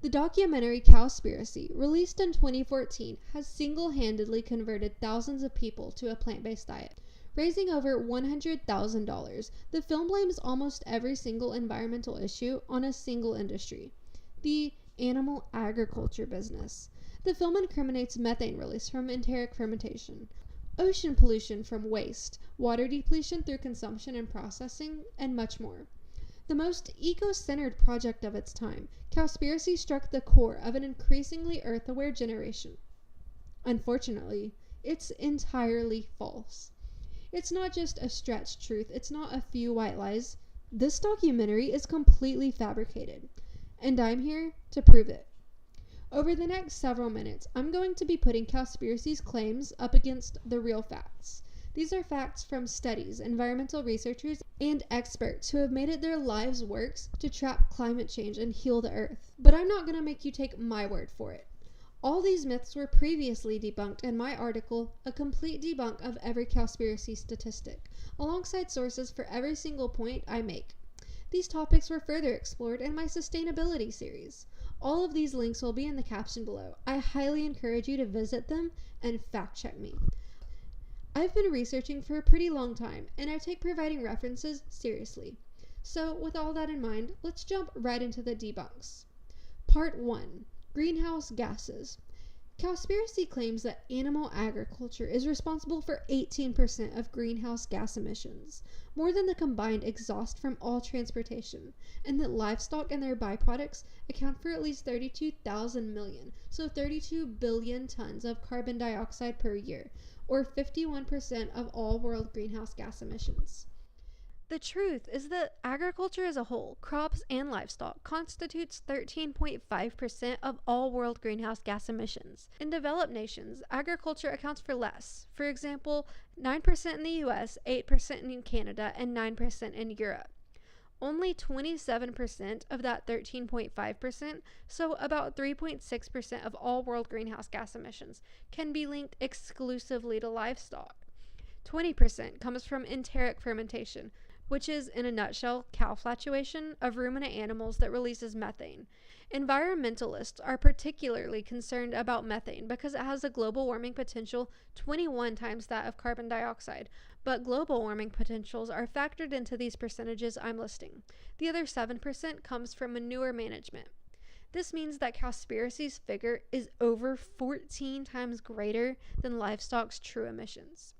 The documentary Cowspiracy, released in 2014, has single-handedly converted thousands of people to a plant-based diet. Raising over $100,000, the film blames almost every single environmental issue on a single industry, the animal agriculture business. The film incriminates methane release from enteric fermentation, ocean pollution from waste, water depletion through consumption and processing, and much more. The most eco-centered project of its time, Cowspiracy struck the core of an increasingly Earth-aware generation. Unfortunately, it's entirely false. It's not just a stretched truth, it's not a few white lies. This documentary is completely fabricated, and I'm here to prove it. Over the next several minutes, I'm going to be putting Cowspiracy's claims up against the real facts. These are facts from studies, environmental researchers, and experts who have made it their lives' works to trap climate change and heal the Earth. But I'm not going to make you take my word for it. All these myths were previously debunked in my article, A Complete Debunk of Every Cowspiracy Statistic, alongside sources for every single point I make. These topics were further explored in my sustainability series. All of these links will be in the caption below. I highly encourage you to visit them and fact check me. I've been researching for a pretty long time, and I take providing references seriously. So, with all that in mind, let's jump right into the debunks. Part 1. Greenhouse gases. Cowspiracy claims that animal agriculture is responsible for 18% of greenhouse gas emissions, more than the combined exhaust from all transportation, and that livestock and their byproducts account for at least 32,000 million, so 32 billion tons of carbon dioxide per year, or 51% of all world greenhouse gas emissions. The truth is that agriculture as a whole, crops and livestock, constitutes 13.5% of all world greenhouse gas emissions. In developed nations, agriculture accounts for less. For example, 9% in the US, 8% in Canada, and 9% in Europe. Only 27% of that 13.5%, so about 3.6% of all world greenhouse gas emissions, can be linked exclusively to livestock. 20% comes from enteric fermentation, which is, in a nutshell, cow flatulation of ruminant animals that releases methane. Environmentalists are particularly concerned about methane because it has a global warming potential 21 times that of carbon dioxide, but global warming potentials are factored into these percentages I'm listing. The other 7% comes from manure management. This means that Cowspiracy's figure is over 14 times greater than livestock's true emissions.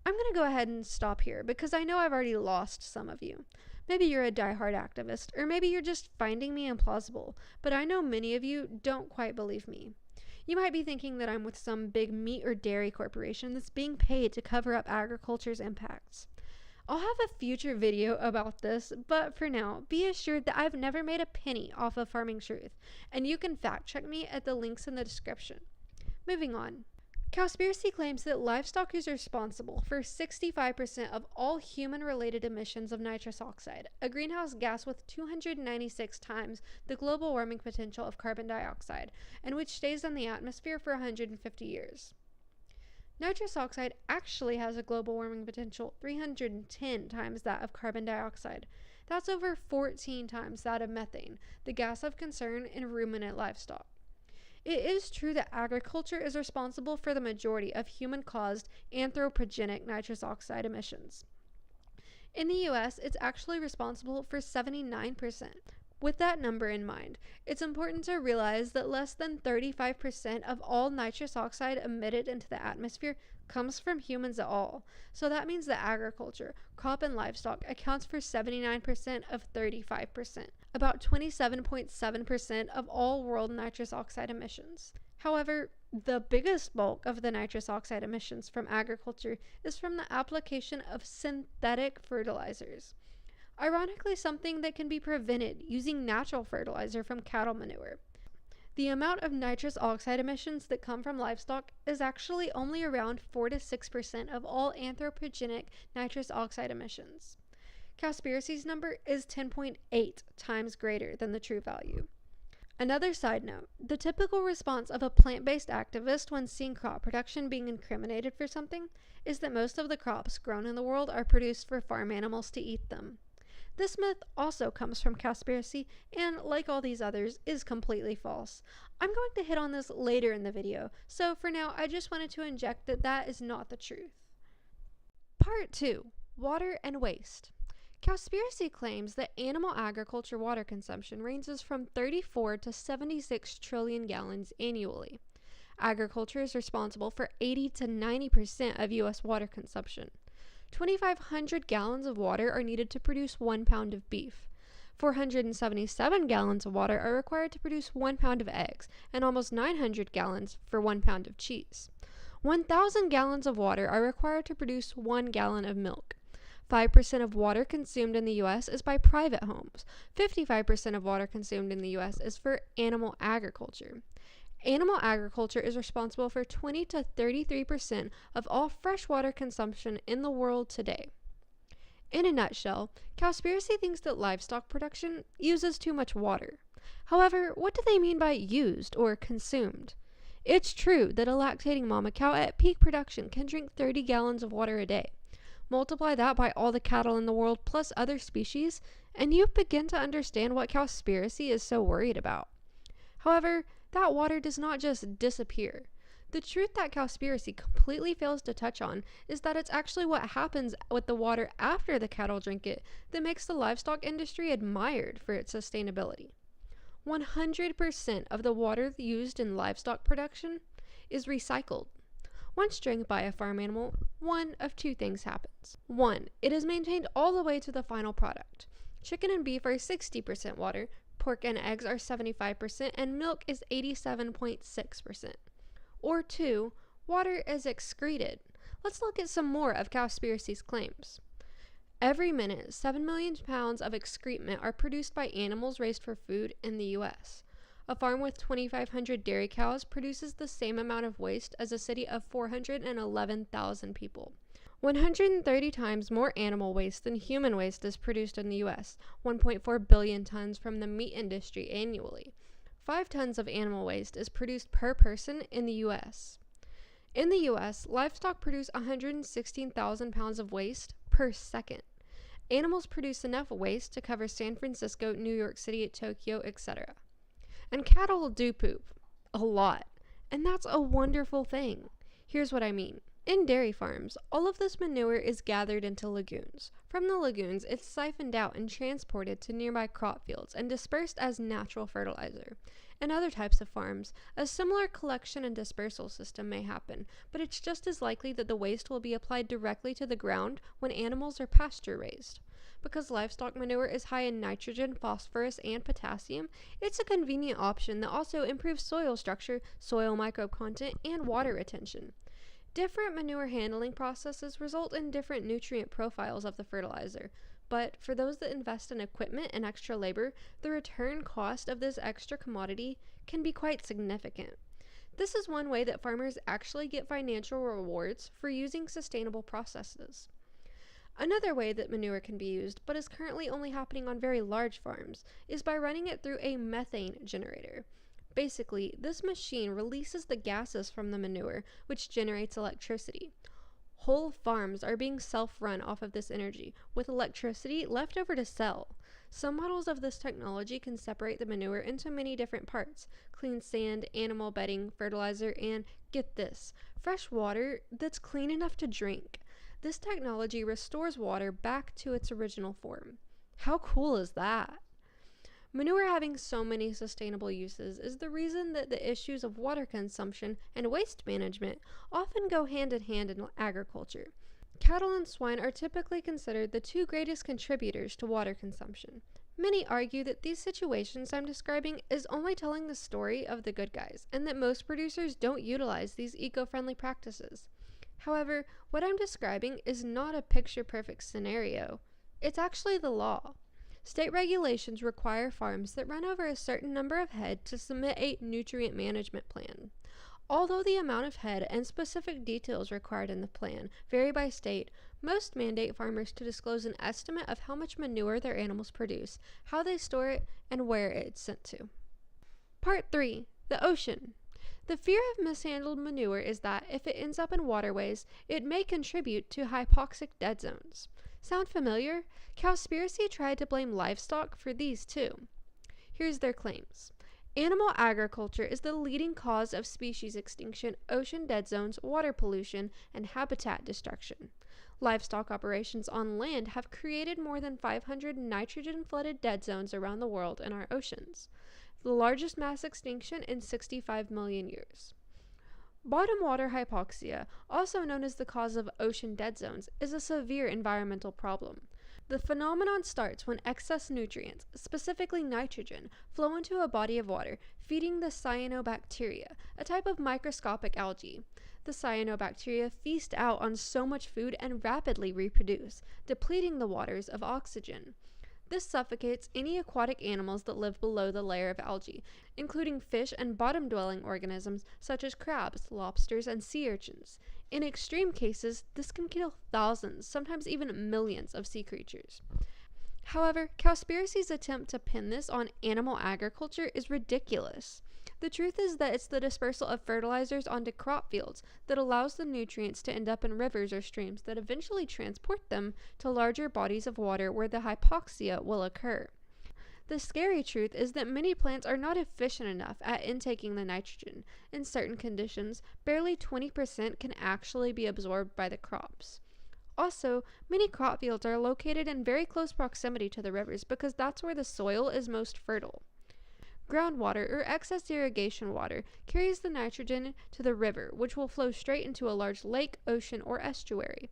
I'm going to go ahead and stop here because I know I've already lost some of you. Maybe you're a diehard activist, or maybe you're just finding me implausible, but I know many of you don't quite believe me. You might be thinking that I'm with some big meat or dairy corporation that's being paid to cover up agriculture's impacts. I'll have a future video about this, but for now, be assured that I've never made a penny off of Farming Truth, and you can fact check me at the links in the description. Moving on. Cowspiracy claims that livestock is responsible for 65% of all human-related emissions of nitrous oxide, a greenhouse gas with 296 times the global warming potential of carbon dioxide, and which stays in the atmosphere for 150 years. Nitrous oxide actually has a global warming potential 310 times that of carbon dioxide. That's over 14 times that of methane, the gas of concern in ruminant livestock. It is true that agriculture is responsible for the majority of human-caused anthropogenic nitrous oxide emissions. In the US, it's actually responsible for 79%. With that number in mind, it's important to realize that less than 35% of all nitrous oxide emitted into the atmosphere comes from humans at all. So that means that agriculture, crop and livestock accounts for 79% of 35%, about 27.7% of all world nitrous oxide emissions. However, the biggest bulk of the nitrous oxide emissions from agriculture is from the application of synthetic fertilizers. Ironically, something that can be prevented using natural fertilizer from cattle manure. The amount of nitrous oxide emissions that come from livestock is actually only around 4 to 6% of all anthropogenic nitrous oxide emissions. Cowspiracy's number is 10.8 times greater than the true value. Another side note, the typical response of a plant-based activist when seeing crop production being incriminated for something is that most of the crops grown in the world are produced for farm animals to eat them. This myth also comes from Cowspiracy, and like all these others, is completely false. I'm going to hit on this later in the video, so for now I just wanted to inject that that is not the truth. Part 2. Water and waste. Cowspiracy claims that animal agriculture water consumption ranges from 34 to 76 trillion gallons annually. Agriculture is responsible for 80 to 90% of U.S. water consumption. 2,500 gallons of water are needed to produce 1 pound of beef. 477 gallons of water are required to produce 1 pound of eggs, and almost 900 gallons for 1 pound of cheese. 1,000 gallons of water are required to produce 1 gallon of milk. 5% of water consumed in the U.S. is by private homes. 55% of water consumed in the U.S. is for animal agriculture. Animal agriculture is responsible for 20 to 33% of all freshwater consumption in the world today. In a nutshell, Cowspiracy thinks that livestock production uses too much water. However, what do they mean by used or consumed? It's true that a lactating mama cow at peak production can drink 30 gallons of water a day. Multiply that by all the cattle in the world plus other species, and you begin to understand what Cowspiracy is so worried about. However, that water does not just disappear. The truth that Cowspiracy completely fails to touch on is that it's actually what happens with the water after the cattle drink it that makes the livestock industry admired for its sustainability. 100% of the water used in livestock production is recycled. Once drank by a farm animal, one of two things happens. 1. It is maintained all the way to the final product. Chicken and beef are 60% water, pork and eggs are 75%, and milk is 87.6%. Or 2. Water is excreted. Let's look at some more of Cowspiracy's claims. Every minute, 7 million pounds of excrement are produced by animals raised for food in the U.S. A farm with 2,500 dairy cows produces the same amount of waste as a city of 411,000 people. 130 times more animal waste than human waste is produced in the U.S., 1.4 billion tons from the meat industry annually. 5 tons of animal waste is produced per person in the U.S. In the U.S., livestock produce 116,000 pounds of waste per second. Animals produce enough waste to cover San Francisco, New York City, Tokyo, etc. And cattle do poop. A lot. And that's a wonderful thing. Here's what I mean. In dairy farms, all of this manure is gathered into lagoons. From the lagoons, it's siphoned out and transported to nearby crop fields and dispersed as natural fertilizer. In other types of farms, a similar collection and dispersal system may happen, but it's just as likely that the waste will be applied directly to the ground when animals are pasture raised. Because livestock manure is high in nitrogen, phosphorus, and potassium, it's a convenient option that also improves soil structure, soil microbe content, and water retention. Different manure handling processes result in different nutrient profiles of the fertilizer, but for those that invest in equipment and extra labor, the return cost of this extra commodity can be quite significant. This is one way that farmers actually get financial rewards for using sustainable processes. Another way that manure can be used, but is currently only happening on very large farms, is by running it through a methane generator. Basically, this machine releases the gases from the manure, which generates electricity. Whole farms are being self-run off of this energy, with electricity left over to sell. Some models of this technology can separate the manure into many different parts: clean sand, animal bedding, fertilizer, and, get this, fresh water that's clean enough to drink. This technology restores water back to its original form. How cool is that? Manure having so many sustainable uses is the reason that the issues of water consumption and waste management often go hand in hand in agriculture. Cattle and swine are typically considered the two greatest contributors to water consumption. Many argue that these situations I'm describing is only telling the story of the good guys, and that most producers don't utilize these eco-friendly practices. However, what I'm describing is not a picture-perfect scenario. It's actually the law. State regulations require farms that run over a certain number of head to submit a nutrient management plan. Although the amount of head and specific details required in the plan vary by state, most mandate farmers to disclose an estimate of how much manure their animals produce, how they store it, and where it's sent to. Part 3. The ocean. The fear of mishandled manure is that if it ends up in waterways, it may contribute to hypoxic dead zones. Sound familiar? Cowspiracy tried to blame livestock for these too. Here's their claims. Animal agriculture is the leading cause of species extinction, ocean dead zones, water pollution, and habitat destruction. Livestock operations on land have created more than 500 nitrogen-flooded dead zones around the world and our oceans, the largest mass extinction in 65 million years. Bottom water hypoxia, also known as the cause of ocean dead zones, is a severe environmental problem. The phenomenon starts when excess nutrients, specifically nitrogen, flow into a body of water, feeding the cyanobacteria, a type of microscopic algae. The cyanobacteria feast out on so much food and rapidly reproduce, depleting the waters of oxygen. This suffocates any aquatic animals that live below the layer of algae, including fish and bottom-dwelling organisms such as crabs, lobsters, and sea urchins. In extreme cases, this can kill thousands, sometimes even millions of sea creatures. However, Cowspiracy's attempt to pin this on animal agriculture is ridiculous. The truth is that it's the dispersal of fertilizers onto crop fields that allows the nutrients to end up in rivers or streams that eventually transport them to larger bodies of water where the hypoxia will occur. The scary truth is that many plants are not efficient enough at intaking the nitrogen. In certain conditions, barely 20% can actually be absorbed by the crops. Also, many crop fields are located in very close proximity to the rivers because that's where the soil is most fertile. Groundwater or excess irrigation water carries the nitrogen to the river, which will flow straight into a large lake, ocean, or estuary.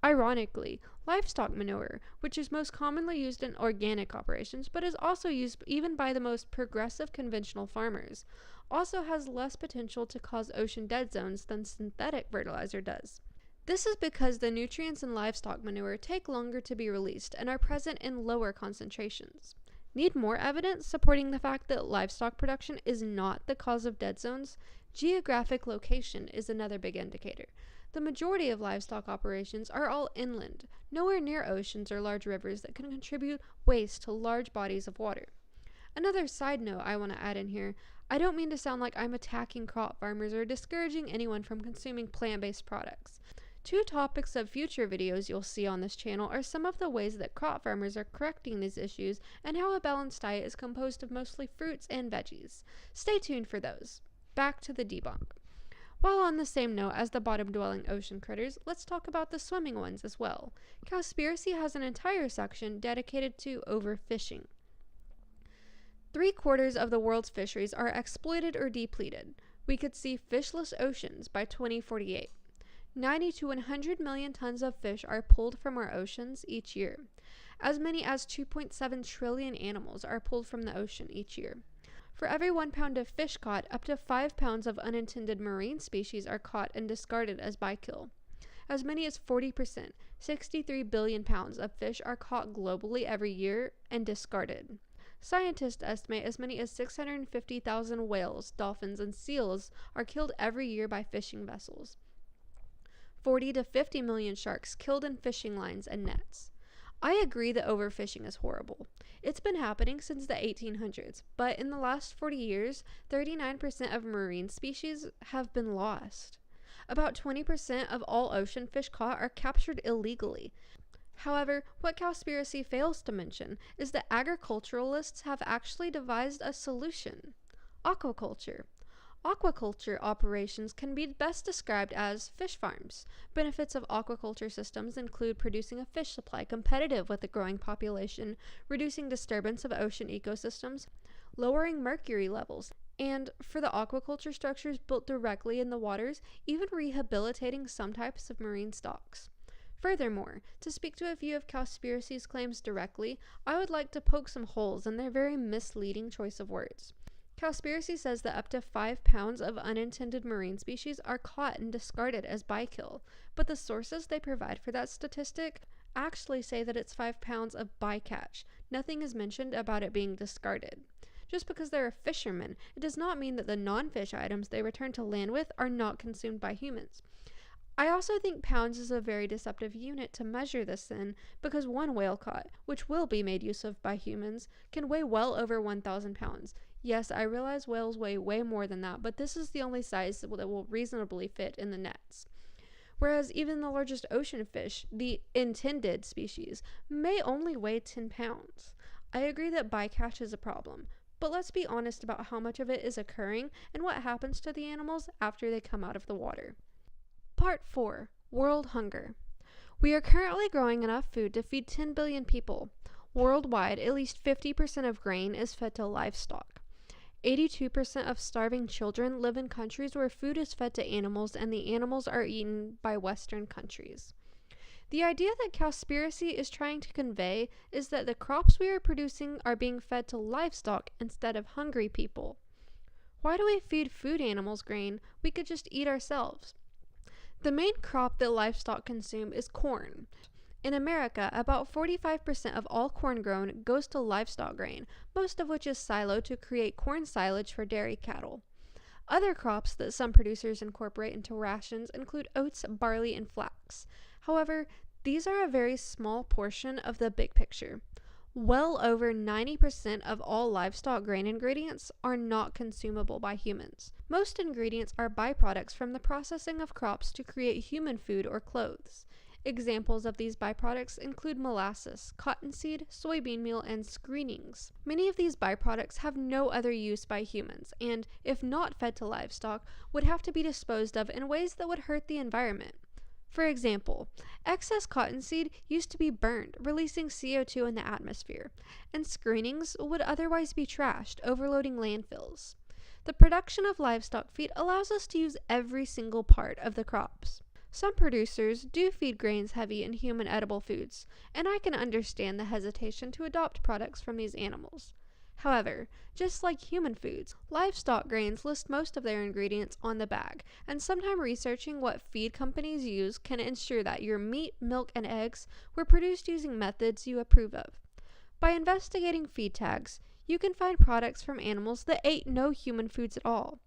Ironically, livestock manure, which is most commonly used in organic operations but is also used even by the most progressive conventional farmers, also has less potential to cause ocean dead zones than synthetic fertilizer does. This is because the nutrients in livestock manure take longer to be released and are present in lower concentrations. Need more evidence supporting the fact that livestock production is not the cause of dead zones? Geographic location is another big indicator. The majority of livestock operations are all inland, nowhere near oceans or large rivers that can contribute waste to large bodies of water. Another side note I want to add in here, I don't mean to sound like I'm attacking crop farmers or discouraging anyone from consuming plant-based products. Two topics of future videos you'll see on this channel are some of the ways that crop farmers are correcting these issues and how a balanced diet is composed of mostly fruits and veggies. Stay tuned for those. Back to the debunk. While on the same note as the bottom-dwelling ocean critters, let's talk about the swimming ones as well. Cowspiracy has an entire section dedicated to overfishing. 3/4 of the world's fisheries are exploited or depleted. We could see fishless oceans by 2048. 90 to 100 million tons of fish are pulled from our oceans each year. As many as 2.7 trillion animals are pulled from the ocean each year. For every 1 pound of fish caught, up to 5 pounds of unintended marine species are caught and discarded as bykill. As many as 40%, 63 billion pounds of fish are caught globally every year and discarded. Scientists estimate as many as 650,000 whales, dolphins, and seals are killed every year by fishing vessels. 40 to 50 million sharks killed in fishing lines and nets. I agree that overfishing is horrible. It's been happening since the 1800s, but in the last 40 years, 39% of marine species have been lost. About 20% of all ocean fish caught are captured illegally. However, what Cowspiracy fails to mention is that agriculturalists have actually devised a solution: aquaculture. Aquaculture operations can be best described as fish farms. Benefits of aquaculture systems include producing a fish supply competitive with the growing population, reducing disturbance of ocean ecosystems, lowering mercury levels, and, for the aquaculture structures built directly in the waters, even rehabilitating some types of marine stocks. Furthermore, to speak to a few of Cowspiracy's claims directly, I would like to poke some holes in their very misleading choice of words. Cowspiracy says that up to 5 pounds of unintended marine species are caught and discarded as bykill, but the sources they provide for that statistic actually say that it's 5 pounds of bycatch. Nothing is mentioned about it being discarded. Just because they're a fisherman, it does not mean that the non-fish items they return to land with are not consumed by humans. I also think pounds is a very deceptive unit to measure this in, because one whale caught, which will be made use of by humans, can weigh well over 1,000 pounds. Yes, I realize whales weigh way more than that, but this is the only size that will reasonably fit in the nets. whereas even the largest ocean fish, the intended species, may only weigh 10 pounds. I agree that bycatch is a problem, but let's be honest about how much of it is occurring and what happens to the animals after they come out of the water. Part 4. World Hunger. We are currently growing enough food to feed 10 billion people. Worldwide, at least 50% of grain is fed to livestock. 82% of starving children live in countries where food is fed to animals and the animals are eaten by Western countries. The idea that Cowspiracy is trying to convey is that the crops we are producing are being fed to livestock instead of hungry people. Why do we feed food animals grain we could just eat ourselves? The main crop that livestock consume is corn. In America, about 45% of all corn grown goes to livestock grain, most of which is siloed to create corn silage for dairy cattle. Other crops that some producers incorporate into rations include oats, barley, and flax. However, these are a very small portion of the big picture. Well over 90% of all livestock grain ingredients are not consumable by humans. Most ingredients are byproducts from the processing of crops to create human food or clothes. Examples of these byproducts include molasses, cottonseed, soybean meal, and screenings. Many of these byproducts have no other use by humans, and, if not fed to livestock, would have to be disposed of in ways that would hurt the environment. For example, excess cottonseed used to be burned, releasing CO2 in the atmosphere, and screenings would otherwise be trashed, overloading landfills. The production of livestock feed allows us to use every single part of the crops. Some producers do feed grains heavy in human edible foods, and I can understand the hesitation to adopt products from these animals. However, just like human foods, livestock grains list most of their ingredients on the bag, and sometime researching what feed companies use can ensure that your meat, milk, and eggs were produced using methods you approve of. By investigating feed tags, you can find products from animals that ate no human foods at all.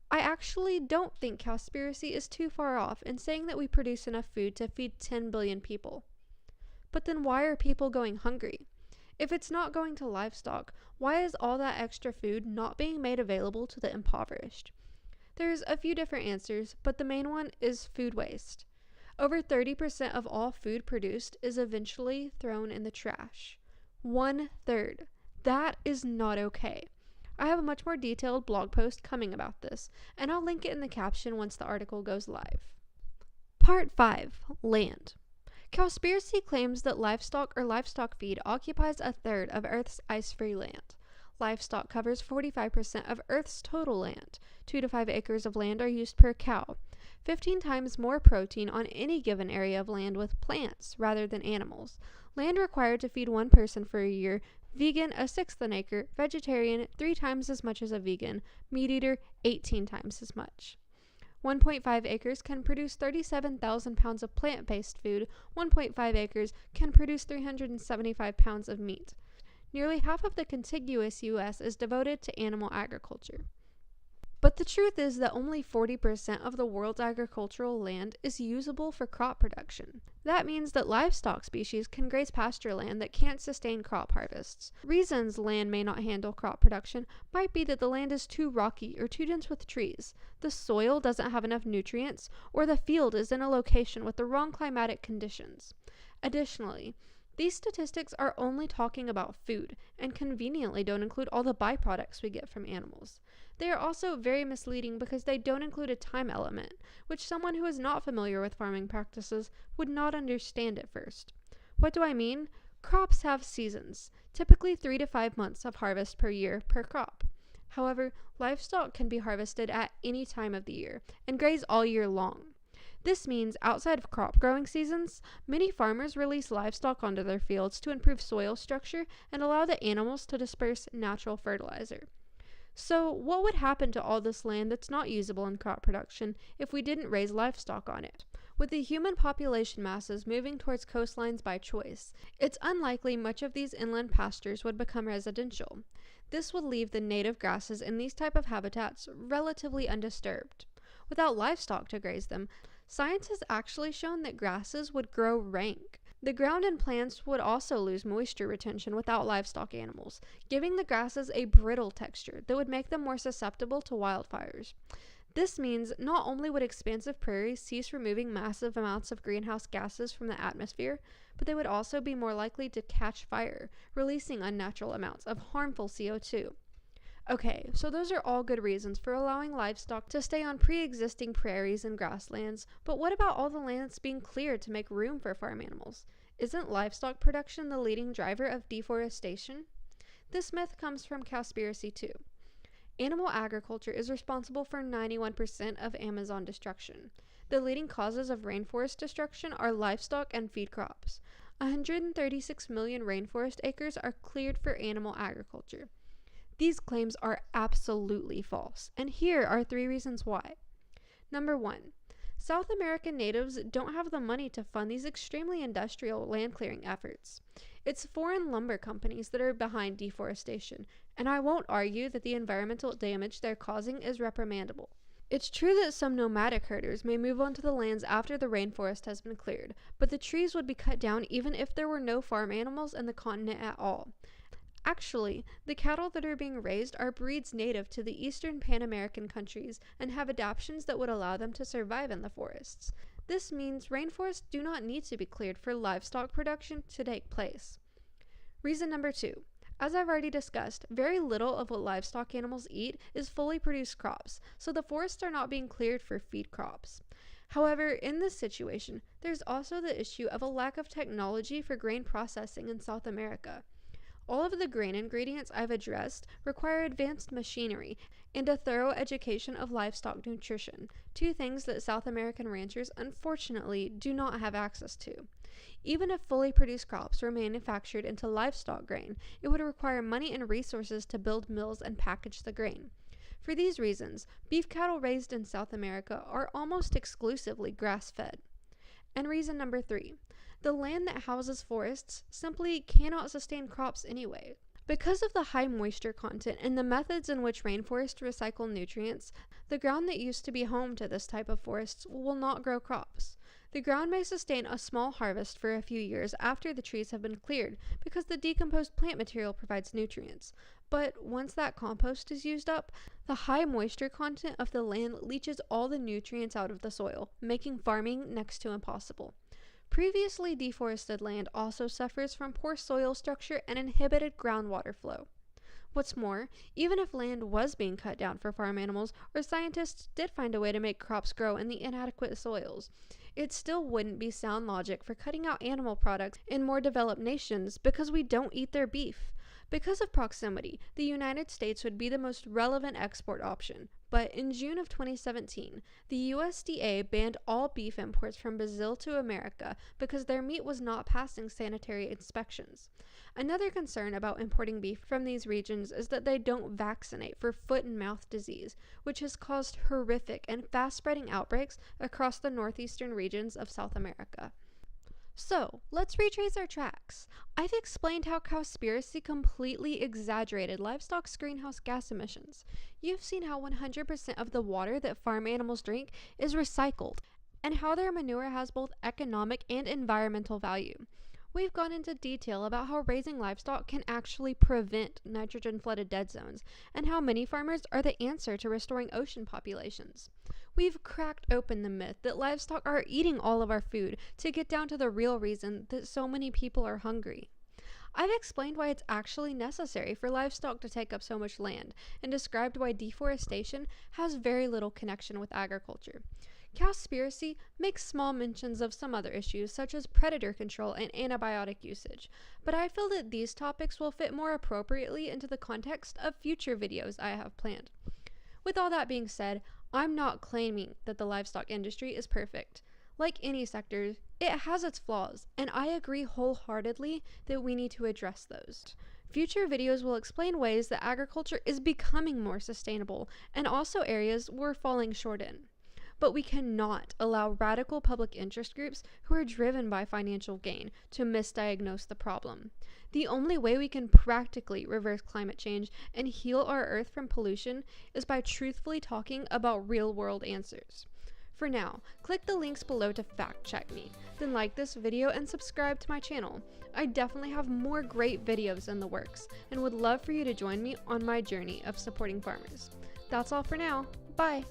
I actually don't think Cowspiracy is too far off in saying that we produce enough food to feed 10 billion people. But then why are people going hungry? If it's not going to livestock, why is all that extra food not being made available to the impoverished? There's a few different answers, but the main one is food waste. Over 30% of all food produced is eventually thrown in the trash. 1/3. That is not okay. I have a much more detailed blog post coming about this, and I'll link it in the caption once the article goes live. Part 5. Land. Cowspiracy claims that livestock or livestock feed occupies 1/3 of Earth's ice-free land. Livestock covers 45% of Earth's total land. 2 to 5 acres of land are used per cow. 15 times more protein on any given area of land with plants rather than animals. Land required to feed one person for a year. Vegan, 1/6 an acre. Vegetarian, 3 times as much as a vegan. Meat eater, 18 times as much. 1.5 acres can produce 37,000 pounds of plant-based food. 1.5 acres can produce 375 pounds of meat. Nearly half of the contiguous U.S. is devoted to animal agriculture. But the truth is that only 40% of the world's agricultural land is usable for crop production. That means that livestock species can graze pasture land that can't sustain crop harvests. Reasons land may not handle crop production might be that the land is too rocky or too dense with trees, the soil doesn't have enough nutrients, or the field is in a location with the wrong climatic conditions. Additionally, these statistics are only talking about food, and conveniently don't include all the byproducts we get from animals. They are also very misleading because they don't include a time element, which someone who is not familiar with farming practices would not understand at first. What do I mean? Crops have seasons, typically 3 to 5 months of harvest per year per crop. However, livestock can be harvested at any time of the year and graze all year long. This means outside of crop growing seasons, many farmers release livestock onto their fields to improve soil structure and allow the animals to disperse natural fertilizer. So, what would happen to all this land that's not usable in crop production if we didn't raise livestock on it? With the human population masses moving towards coastlines by choice, it's unlikely much of these inland pastures would become residential. This would leave the native grasses in these type of habitats relatively undisturbed. Without livestock to graze them, science has actually shown that grasses would grow rank. The ground and plants would also lose moisture retention without livestock animals, giving the grasses a brittle texture that would make them more susceptible to wildfires. This means not only would expansive prairies cease removing massive amounts of greenhouse gases from the atmosphere, but they would also be more likely to catch fire, releasing unnatural amounts of harmful CO2. Okay, so those are all good reasons for allowing livestock to stay on pre-existing prairies and grasslands, but what about all the land that's being cleared to make room for farm animals? Isn't livestock production the leading driver of deforestation? This myth comes from Cowspiracy too. Animal agriculture is responsible for 91% of Amazon destruction. The leading causes of rainforest destruction are livestock and feed crops. 136 million rainforest acres are cleared for animal agriculture. These claims are absolutely false, and here are 3 reasons why. Number 1. South American natives don't have the money to fund these extremely industrial land clearing efforts. It's foreign lumber companies that are behind deforestation, and I won't argue that the environmental damage they're causing is reprimandable. It's true that some nomadic herders may move onto the lands after the rainforest has been cleared, but the trees would be cut down even if there were no farm animals in the continent at all. Actually, the cattle that are being raised are breeds native to the eastern Pan American countries and have adaptations that would allow them to survive in the forests. This means rainforests do not need to be cleared for livestock production to take place. Reason number 2. As I've already discussed, very little of what livestock animals eat is fully produced crops, so the forests are not being cleared for feed crops. However, in this situation, there's also the issue of a lack of technology for grain processing in South America. All of the grain ingredients I've addressed require advanced machinery and a thorough education of livestock nutrition, 2 things that South American ranchers unfortunately do not have access to. Even if fully produced crops were manufactured into livestock grain, it would require money and resources to build mills and package the grain. For these reasons, beef cattle raised in South America are almost exclusively grass-fed. And reason number 3. The land that houses forests simply cannot sustain crops anyway. Because of the high moisture content and the methods in which rainforests recycle nutrients, the ground that used to be home to this type of forests will not grow crops. The ground may sustain a small harvest for a few years after the trees have been cleared because the decomposed plant material provides nutrients. But once that compost is used up, the high moisture content of the land leaches all the nutrients out of the soil, making farming next to impossible. Previously deforested land also suffers from poor soil structure and inhibited groundwater flow. What's more, even if land was being cut down for farm animals, or scientists did find a way to make crops grow in the inadequate soils, it still wouldn't be sound logic for cutting out animal products in more developed nations because we don't eat their beef. Because of proximity, the United States would be the most relevant export option. But in June of 2017, the USDA banned all beef imports from Brazil to America because their meat was not passing sanitary inspections. Another concern about importing beef from these regions is that they don't vaccinate for foot and mouth disease, which has caused horrific and fast-spreading outbreaks across the northeastern regions of South America. So, let's retrace our tracks. I've explained how Cowspiracy completely exaggerated livestock's greenhouse gas emissions. You've seen how 100% of the water that farm animals drink is recycled, and how their manure has both economic and environmental value. We've gone into detail about how raising livestock can actually prevent nitrogen-flooded dead zones, and how many farmers are the answer to restoring ocean populations. We've cracked open the myth that livestock are eating all of our food to get down to the real reason that so many people are hungry. I've explained why it's actually necessary for livestock to take up so much land, and described why deforestation has very little connection with agriculture. Cowspiracy makes small mentions of some other issues such as predator control and antibiotic usage, but I feel that these topics will fit more appropriately into the context of future videos I have planned. With all that being said, I'm not claiming that the livestock industry is perfect. Like any sector, it has its flaws, and I agree wholeheartedly that we need to address those. Future videos will explain ways that agriculture is becoming more sustainable, and also areas we're falling short in. But we cannot allow radical public interest groups who are driven by financial gain to misdiagnose the problem. The only way we can practically reverse climate change and heal our Earth from pollution is by truthfully talking about real-world answers. For now, click the links below to fact-check me, then like this video and subscribe to my channel. I definitely have more great videos in the works, and would love for you to join me on my journey of supporting farmers. That's all for now. Bye!